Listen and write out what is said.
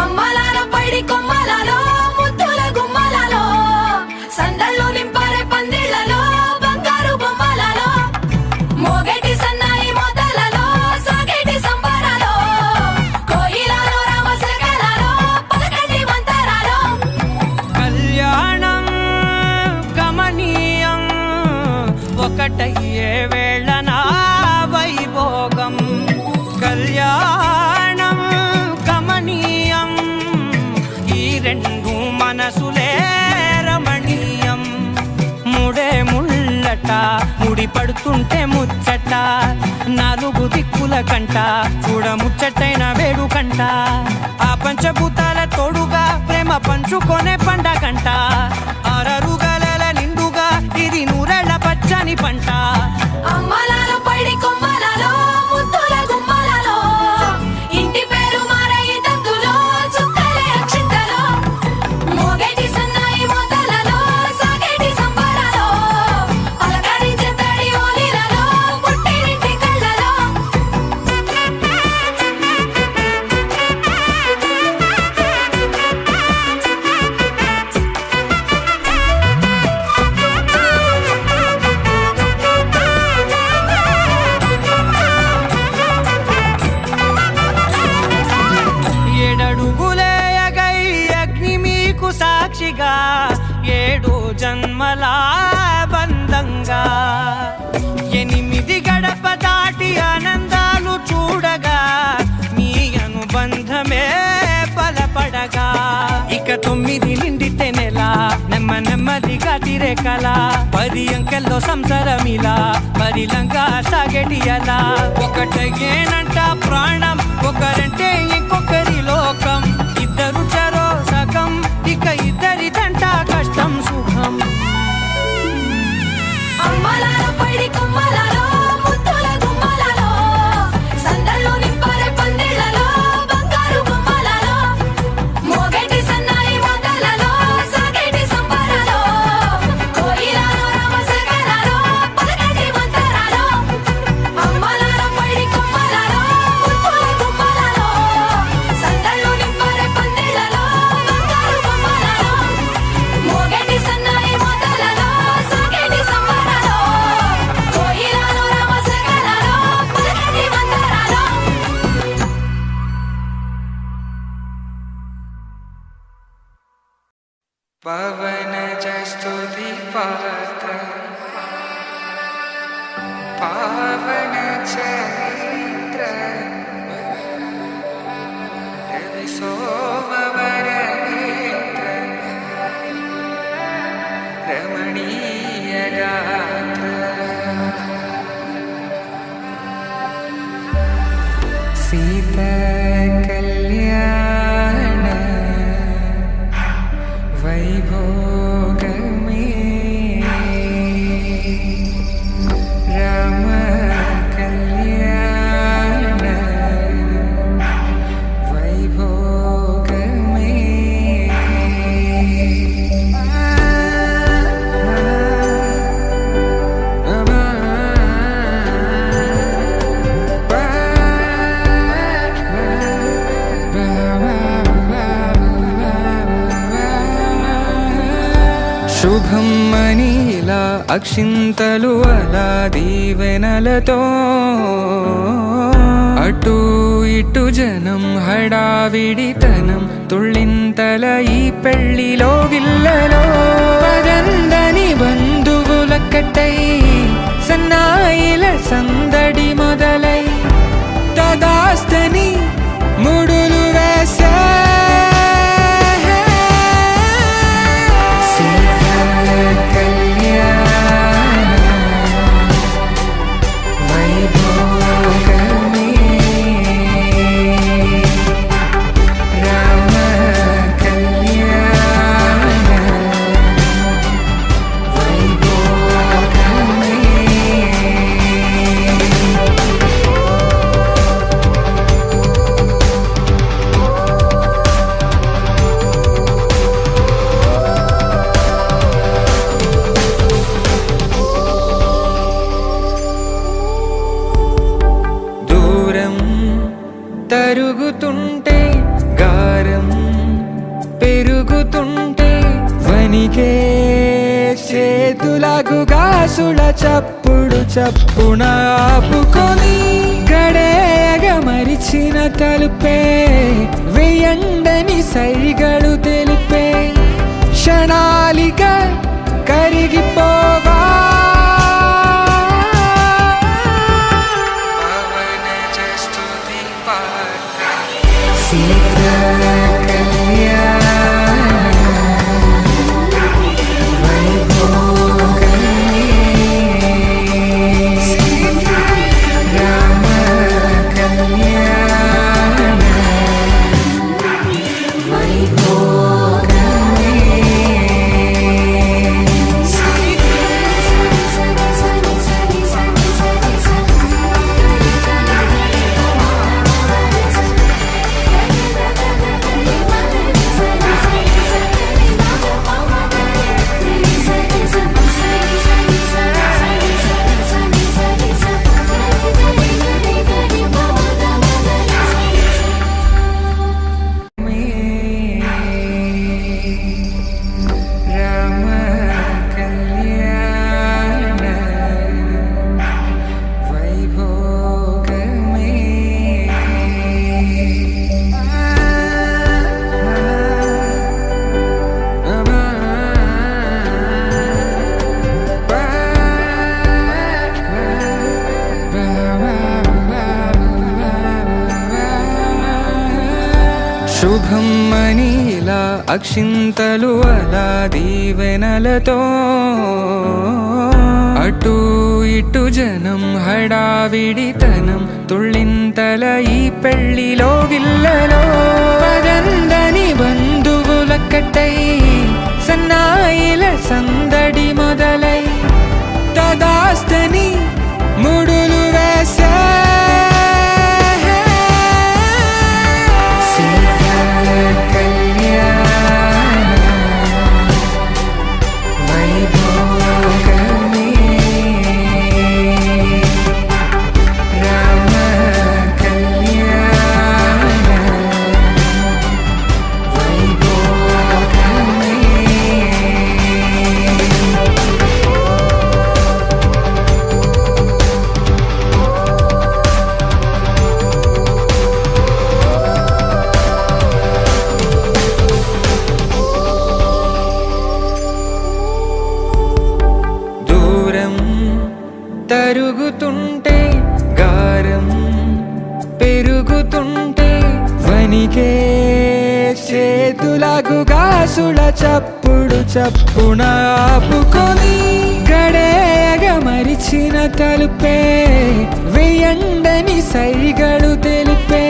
అమ్మలాలో పడి కొమ్మలలో ముద్దుల గుమ్మలలో సందళ్ళు నింపారే పందిళ్లలో బంగారు బొమ్మలలో మోగేటి సన్నాయి మోతలలో సాగేటి సంబరాలో కోయిలలో రామసగలలో పలకటి మంతరాలో కళ్యాణం గమనీయం ఒకటయ్యే వేళ నా వైభోగం కళ్యాణం గమనీయం ఈ రెండు మనసులే రమణీయం ముడే ముళ్ళట ముడి పడుతుంటే ముచ్చట నాలుగు దిక్కుల కంట చూడ ముచ్చటైన వేడుకంట ఆ పంచభూతాల తోడుగా ప్రేమ పంచుకొనే పండగంట ఆరరుగల నిండుగా ఇది నూరెళ్ళ పచ్చని పంట అమ్మలాలో పడి కొమ్మలలో ముద్దుల గుమ్మలలో ఇంటి పేరు మారయి తందులో చుక్కలే అక్షింతలో మోగేటి సన్నాయి మోతలలో సాగేటి సంబరాలో పలకరించే తడి ఓలిలలో పుట్టినింటి కళ్ళలో ఏడడుగులేయగై అగ్ని మీకు సాక్షిగా ఏడు జన్మల బంధంగా ఎనిమిది గడప దాటి ఆనందాలు చూడగా మీ అనుబంధమే బలపడగా ఇక 9 నిండితే నెల నెమ్మదిగా తిరే కల 10 అంకెల్లో సంసారమిలా పరిలంగా సాగేటి అలా ఒకటేనంట ప్రాణం ఒకరంటే ఇంకొకరి లోకం ఇద్దరు చరో సగం ఇక ఇద్దరిదంట కష్టం సుఖం అమ్మలాలో పడి కొమ్మలలో ముద్దుల గుమ్మలలో సందళ్ళు నింపారే పందిళ్లలో బంగారు బొమ్మలలో మోగేటి సన్నాయి మోతలలో సాగేటి సంబరాలో కోయిలలో రామసగలలో పలకటి మంతరాలో అమ్మలాలో పడి కొమ్మలలో ముద్దుల గుమ్మలలో సందళ్ళు నింపారే పందిళ్లలో బంగారు బొమ్మలలో మోగేటి సన్నాయి మోతలలో సాగేటి సంబరాలో కోయిలలో రామసగలలో పలకటి మంతరాలో పవన జస్తుతి పాత్ర పావన చరిత్ర రవి సోమవర నేత్ర రమణీయ గాత్ర సీత కళ్యాణ వైభోగమే రామ కళ్యాణ వైభోగమే శుభం మనీలా అక్షింతలు అలా దీవెనలతో అటు ఇటు జనం హడావిడితనం తుళ్ళింతల ఈ పెళ్లిలో గిల్లలో పదందని బంధువులక్కటై సన్నాయిల సందడి మొదలై తదాస్తని ముడులు వేసా గారం పెరుగుతుంటే వనికే చేతులకు గాసుల చప్పుడు చప్పున ఆపుకొని గడేగ మరిచిన తలుపే వేయండని సైగలు తెలిపే క్షణాలిక కరిగిపోవా శుభం అని ఇలా అక్షింతలు అలా దీవెనలతో అటు ఇటు జనం హడావిడితనం తుళ్ళింతల ఈ పెళ్లిలో గిల్లలో పదందని బంధువులక్కటై సన్నాయిల సందడి మొదలై తదాస్తని ముడులు వేసే తరుగుతుంటే గారం పెరుగుతుంటే వనికే చేతులకు గాసుల చప్పుడు చప్పున ఆపుకొని గడేగ మరిచిన తలుపే వేయండని సైగలు తెలిపే